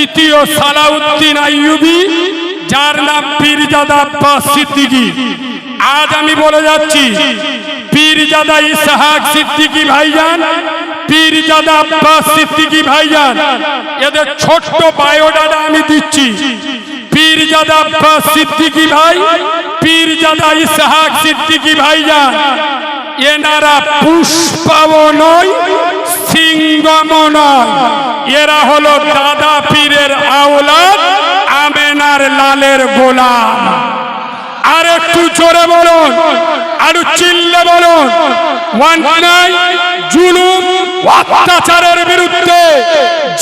দ্বিতীয় সালাউদ্দিন আইয়ুবী, যার নাম পীরজাদা আব্বাস সিদ্দিকী। আজ আমি বলে যাচ্ছি পীরজাদা ইসহাক সিদ্দিকী ভাইজান, পীরজাদা আব্বাস সিদ্দিকী ভাইজান, এদের ছোট্ট বায়োডাটা আমি দিচ্ছি। পীরজাদা আব্বাস সিদ্দিকী ভাই, পীরজাদা ইসহাক সিদ্দিকী ভাইজান, এনারা পুষ্পাও নয়, সিংহমও নয়, এরা হলো দাদা পীরের আওলাদ, আমেনার লালের গোলাম। আর একটু জোরে বলুন, আরো চিল্লে বলুন, অন্যায় জুলুম অত্যাচারের বিরুদ্ধে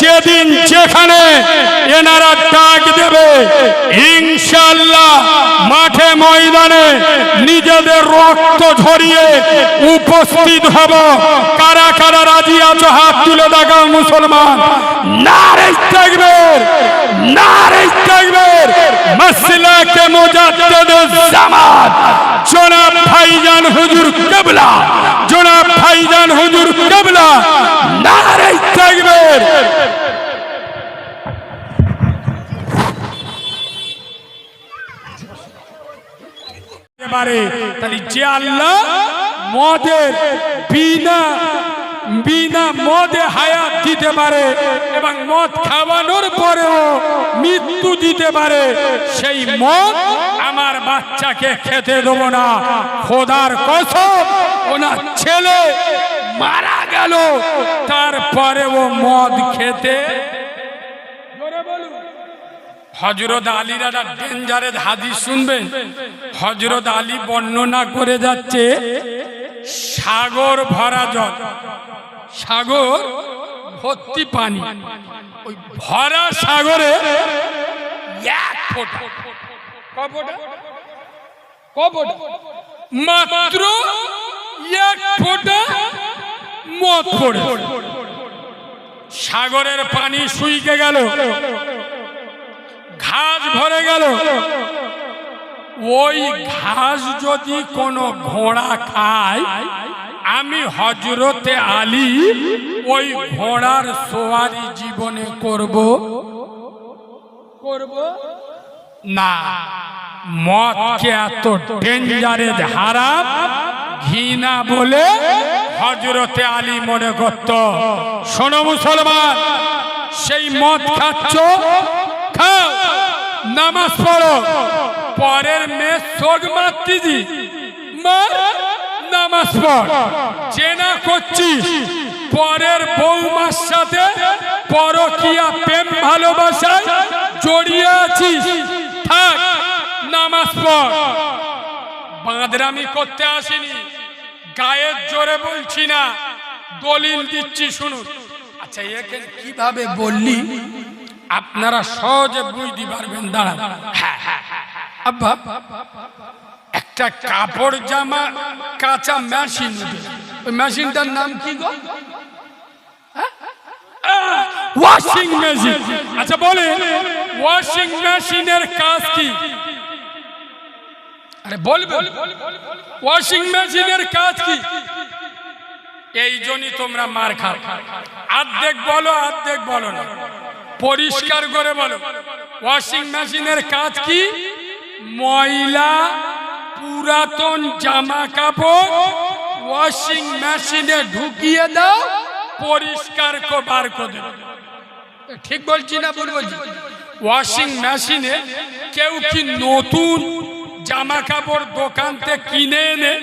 যেদিন যেখানে এনারা ডাক দেবে, ইনশাআল্লাহ মাঠে ময়দানে নিজেদের রক্ত ঝরিয়ে উপস্থিত হব। কারা কারা রাজি আছো হাত তুলে দেখাও মুসলমান। নারে তাকবীর, নারে তাকবীর। মাসলাকে মুজাদ্দিদুজ জামান জনাব ভাইজান হুজুর কিবলা, জনাব ভাইজান হুজুর কিবলা, নারে তাকবীর। তাহলে যে আল্লাহ মদের বিনা মদে হায়াত দিতে পারে এবং মদ খাওয়ানোর পরেও মৃত্যু দিতে পারে, সেই মদ আমার বাচ্চাকে খেতে দেব না। খোদার কসম, ওনার ছেলে মারা গেল, তারপরেও মদ খেতে। হযরত আলীর একটা ডেঞ্জারের হাদিস শুনবেন। হযরত আলী বর্ণনা করে যাচ্ছে, সাগর ভরা জল, সাগর ভর্তি পানি, ওই ভরা সাগরে এক ফোঁটা, মাত্র এক ফোঁটা মদ পড়ে, সাগরের পানি শুইকে গেল, ঘাস ভরে গেল। ওই ঘাস যদি কোনো ঘোড়া খায়, আমি হযরতে আলী ওই ঘোড়ার সওয়ারি জীবনে করব না। মদকে এত ডেঞ্জারে হারাম ঘৃণা বলে হযরতে আলী মনে করত। শোনো মুসলমান, সেই মদ খাচ্ছ, খাও, নামাজ পড়ো, পরের মেয়ে শোক মারতিজি, মার, নামাজ পড়। জেনা করছিস, পরের বৌমার সাথে পরকীয়া প্রেম ভালোবাসায় জড়িয়ে আছিস, থাক, নামাজ পড়। বাঁদরামি করতে আসিনি, গায়ের জোরে বলছি না, দলিল দিচ্ছি শুনুন। আচ্ছা, একে কিভাবে বললি আপনারা সহজে বুঝতে পারবেন। দাঁড়ান, আব্বা একটা কাপড় জামা কাঁচা মেশিন, ওই মেশিনটার নাম কি গো? Washing machine. আচ্ছা বলে, ওয়াশিং মেশিনের কাজ কি? আরে বলবে, ওয়াশিং মেশিনের কাজ কি? এই জন্যই তোমরা মার খাও। অর্ধেক বলো, অর্ধেক বলো না, পরিষ্কার করে বলো। ওয়াশিং মেশিনের কাজ কি? ময়লা পুরাতন জামা কাপড় ওয়াশিং মেশিনে ঢুকিয়ে দাও, পরিষ্কার বার করে দাও। ঠিক বলছি না ভুল বলছি? ওয়াশিং মেশিনে কেউ কি নতুন জামা কাপড় দোকান থেকে কিনে এনে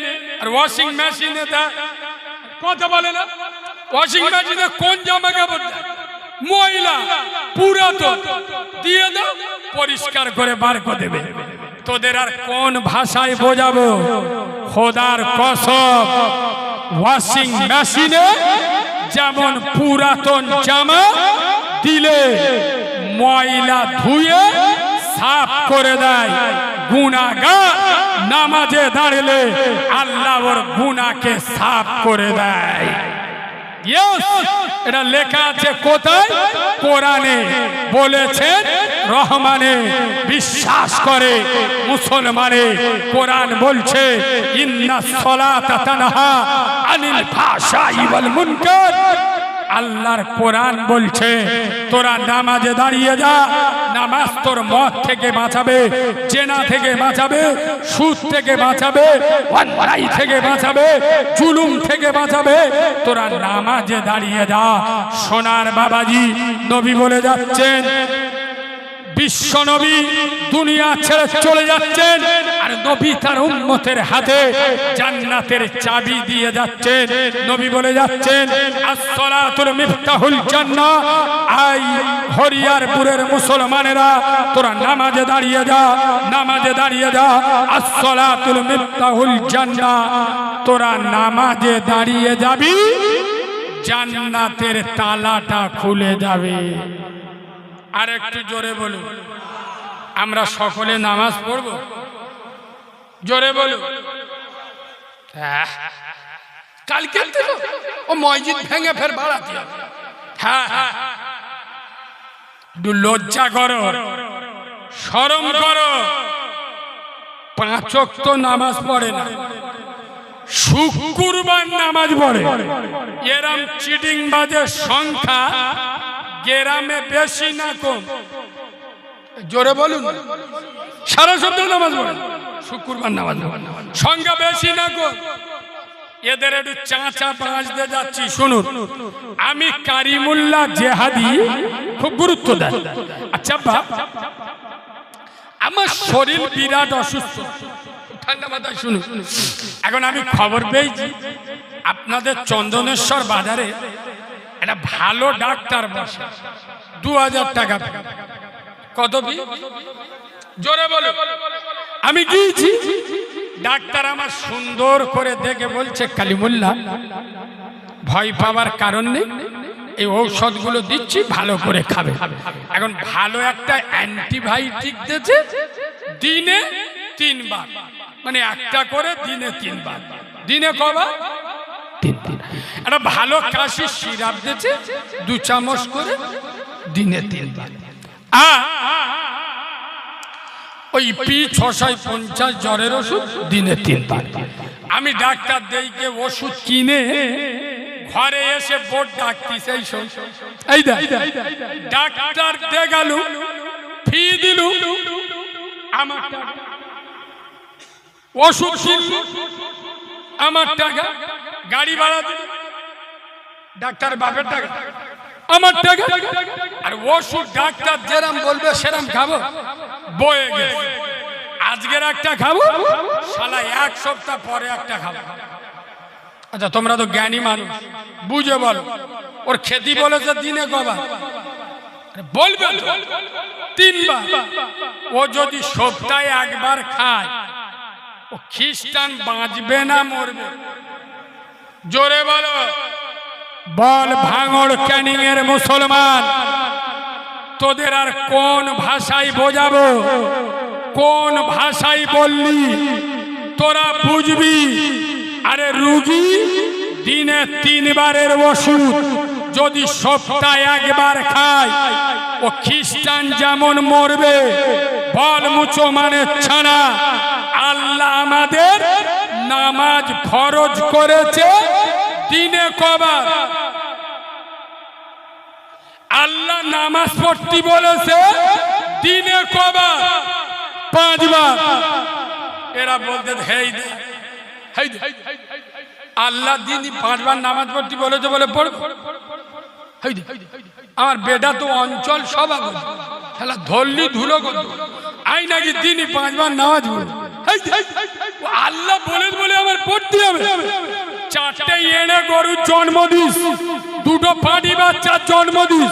আর ওয়াশিং মেশিনে দেয়? কথা বলে না। ওয়াশিং মেশিনে কোন জামা কাপড় দেয়? ময়লা পুরাতন দিয়ে দাও, পরিষ্কার করে বার করে দেবে। তোদের আর কোন ভাষায় বোঝাবো? খোদার কসম, ওয়াশিং মেশিনে যেমন পুরাতন জামা দিলে ময়লা ধুয়ে সাফ করে দেয়, গুনাহগার নামাজে দাঁড়ালে আল্লাহ ওর গুনাহকে সাফ করে দেয়। এটা লেখা আছে কোথায়? কোরআনে বলেছেন রহমানে বিশ্বাস করে মুসলমানে। কোরআন বলছে ইন্নাস সালাতা তানহা আনিল ফাহশাই ওয়াল মুনকার। আল্লাহর কোরআন বলছে তোরা নামাজে দাঁড়িয়ে যা, নামাজ তোর মদ থেকে বাঁচাবে, জেনা থেকে বাঁচাবে, সুদ থেকে বাঁচাবে, অন্যায় থেকে বাঁচাবে, জুলুম থেকে বাঁচাবে, তোরা নামাজে দাঁড়িয়ে যা। সোনার বাবাজি নবী বলে যাচ্ছেন, বিশ্ব নবী দুনিয়া ছেড়ে চলে যাচ্ছেন, আর নবী তার উম্মতের হাতে জান্নাতের চাবি দিয়ে যাচ্ছেন। নবী বলে যাচ্ছেন, আসসালাতুল মিফতাহুল জান্নাহ। আই হরিয়ারপুরের মুসলমানেরা তোরা নামাজে দাঁড়িয়ে যা, নামাজে দাঁড়িয়ে যা। আসসালাতুল মিফতাহুল জান্নাহ, তোরা নামাজে দাঁড়িয়ে যাবি, জান্নাতের তালাটা খুলে যাবে। আর একটু জোরে বলুন, আমরা সকলে নামাজ পড়ব, জোরে বলুন। কালকে ও মসজিদ ভেঙে ফের বাড়াতে হবে। হ্যাঁ, লজ্জা করো, শরম করো। 5 ওয়াক্ত নামাজ পড়ে না, শুক্রবার নামাজ পড়ে। এরম চিটিং বাজের সংখ্যা গ্রামে বেশি না কম? জোরে বলুন। সারা সপ্তাহ নামাজ পড়ে, শুক্রবার নামাজ সংখ্যা বেশি না কম? এদের একটু চাঁচা পাঁচ দিয়ে যাচ্ছি, শুনুন। আমি কারিমুল্লাহ জেহাদি খুব গুরুত্ব দেয়। আচ্ছা বাপ, আমার শরীর বিরাট অসুস্থ, ঠান্ডা মাথায় শুনুন। এখন আমি খবর পেয়েছি আপনাদের চন্দনেশ্বর বাজারে একটা ভালো ডাক্তার বসে, 2000 টাকা। কত? জোরে বলো। আমি গিয়েছি, ডাক্তার আমার সুন্দর করে দেখে বলছে, কালিমুল্লাহ ভয় পাওয়ার কারণ নেই, এই ঔষধগুলো দিচ্ছি, ভালো করে খাবে। এখন ভালো একটা অ্যান্টিবায়োটিক দিয়েছে, দিনে 3 বার, মানে একটা করে দিনে 3 বার। দিনে কবার? 3 বার। একটা ভালো কাশির সিরাপ দিয়েছে, 2 চামচ করে দিনে 3 বার। ওই P650 জ্বরের ওষুধ দিনে 3 বার। আমি ডাক্তার দেইকে ওষুধ কিনে ঘরে এসে বোর্ড ডাকতি, সেই এই ডাক্তার দে গেল, ফি দিল, আমার ওষুধ কিনল, আমার টাকা, গাড়ি ভাড়া দিল, ডাক্তার বাপের টাকা, আমার টাকা। আর ওষুধ ডাক্তার যেরাম বলবে সেরাম খাবো, বয়ে গেছে। আজকের একটা খাবো, শালা 1 সপ্তাহ পরে একটা খাবো। আচ্ছা তোমরা তো জ্ঞানী মানুষ, বুঝে বলো, ওর খেতি বলেছে দিনে কবার? বলবে 3 বার। ও যদি সপ্তাহে 1 বার খায়, ও খ্রিস্টান বাঁচবে না মরবে? জোরে বলো। বল ভাঙড় ক্যানিং এর মুসলমান, তোদের আর কোন ভাষায় বোঝাবো? কোন ভাষায় বললি তোরা বুঝবি? আরে রুগী দিনে 3 বারের ওষুধ যদি সপ্তাহে 1 বার খায়, ও খ্রিস্টান যেমন মরবে। বল মুসলমানের ছানা, আল্লাহ আমাদের নামাজ ফরজ করেছে দিনে কবার? আল্লাহ নামাজ পড়তে বলেছে দিনে কবার? 5 বার। এরা বলতে আল্লাহ দিনই 5 বার নামাজ পড়তে বলেছে বলে পড়ব। আমার বেটা তো অঞ্চল সভা খেলা ধরলি ধুলো করত, আই নাকি দিনই 5 বার নামাজ পড়ব। আল্লাহ বলে বলে আমার পড়তে হবে। 4টে এনে গরুর জন্মদিন, 2টো পাটি বাচ্চার জন্মদিন,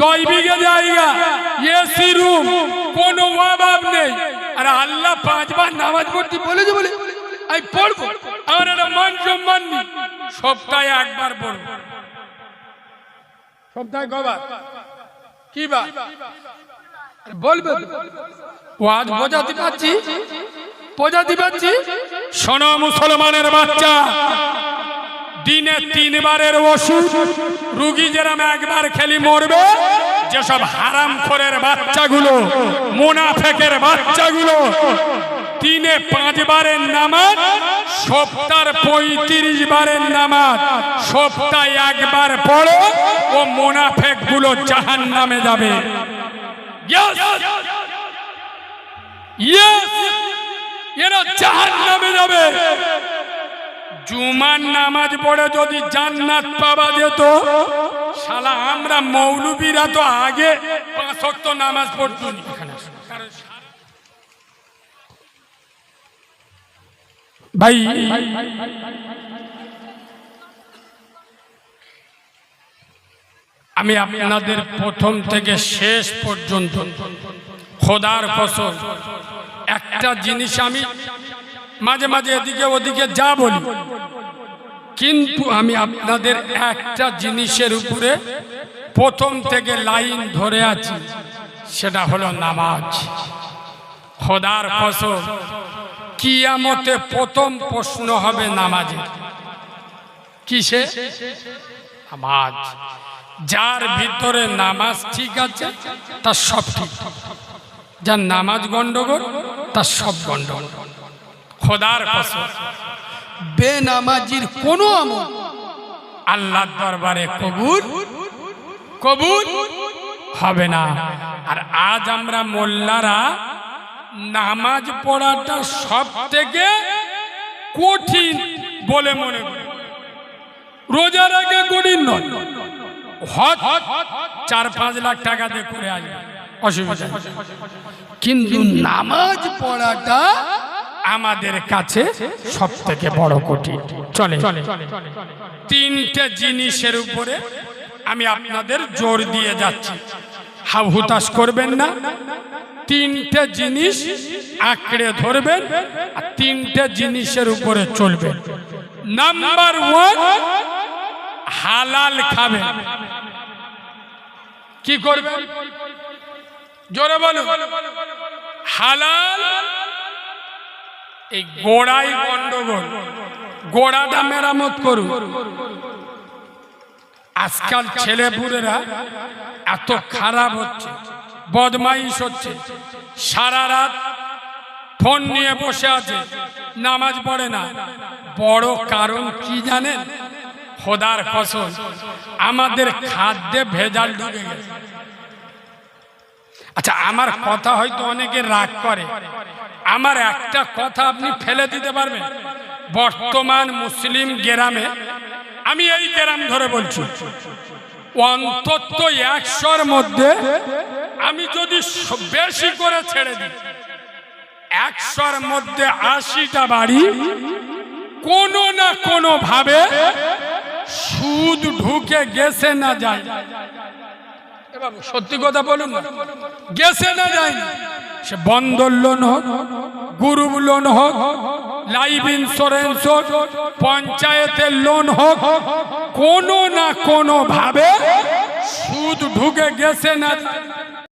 10 বিঘে জায়গা, এসি রুম, কোনো অভাব নেই। আর আল্লাহ 5 বার নামাজ পড়তে বলেছে বলে আমি পড়বো। আমার একটা মান সম্মান নেই। সপ্তাহে 1 বার পড়বো। সপ্তাহে কবার? কি বার বলবে? ওয়াজ বোঝাতে পারছি, বোঝাতে পারছি। শোনো মুসলমানের বাচ্চা, দিনে 3 বারের ওষুধ। রুগী যেরকম 1 বার খেলি মরবে, যেসব হারামখোরের বাচ্চাগুলো, মুনাফেকের বাচ্চাগুলো দিনে 5 বারের নামাজ, সপ্তাহে 35 বারের নামাজ, সপ্তাহে একবার পড়ো, ও মুনাফিক গুলো জাহান্নামে যাবে। এরা জাহান্নামে যাবে। জুমার নামাজ পড়ে যদি জান্নাত পাওয়া যেত, শালা আমরা মৌলবীরা তো আগে 5 ওয়াক্ত নামাজ পড়তো না। ভাই আমি আপনাদের প্রথম থেকে শেষ পর্যন্ত খোদার কসম একটা জিনিস আমি মাঝে মাঝে এদিকে ওদিকে যা বলি, কিন্তু আমি আপনাদের একটা জিনিসের উপরে প্রথম থেকে লাইন ধরে আছি, সেটা হলো নামাজ। খোদার কসম কিয়ামতে প্রথম প্রশ্ন হবে নামাজের। কিসে? নামাজ। যার ভিতরে নামাজ ঠিক আছে তার সব ঠিক, যার নামাজ গন্ডগোল তার সব গন্ডগোল। খোদার কসম বেনামাজির কোনো আমল আল্লাহর দরবারে কবুল হবে না। আর আজ আমরা মোল্লারা নামাজ পড়াটা সব থেকে কঠিন বলে মনে করি। রোজার আগে কঠিন নয়, হজ 4-5 লাখ টাকা দিয়ে করে আসবে, অসুবিধা, কিন্তু নামাজ পড়াটা আমাদের কাছে সব থেকে বড় কঠিন। চলে 3টে জিনিসের উপরে আমি আপনাদের জোর দিয়ে যাচ্ছি, হাউ হুতাশ করবেন না। 3টে জিনিস আঁকড়ে ধরবেন আর 3টে জিনিসের উপরে চলবেন। নাম্বার 1, হালাল খাবেন। কি করবেন? জোরে বলুন। হালাল। এই গোড়াই গন্ডগোল, গোড়াটা মেরামত করুন। আজকাল ছেলেপুলেরা এত খারাপ হচ্ছে, বদমাইশ হচ্ছে, সারা রাত ফোন নিয়ে বসে আছে, নামাজ পড়ে না। বড় কারণ কি জানেন? খোদার কসম আমাদের খাদ্যে ভেজাল ঢুকে গেছে। আচ্ছা, আমার কথা হয়তো অনেকে রাগ করে, আমার একটা কথা আপনি ফেলে দিতে পারবেন? বর্তমান মুসলিম গ্রামে, আমি এই গ্রাম ধরে বলছি, অন্তত 100-র মধ্যে আমি যদি বেশি করে ছেড়ে দিই, 100-র মধ্যে 80টা বাড়ি কোনো না কোনো ভাবে সুদ ঢুকে গেছে না যায়। সত্যি কথা বলুন না, গেছে না যায় না। সে বন্ধন লোন হোক, গ্রুপ লোন হোক, লাইফ ইন্স্যুরেন্স হোক, পঞ্চায়েতের লোন হোক, কোনো না কোনো ভাবে সুদ ঢুকে গেছে না।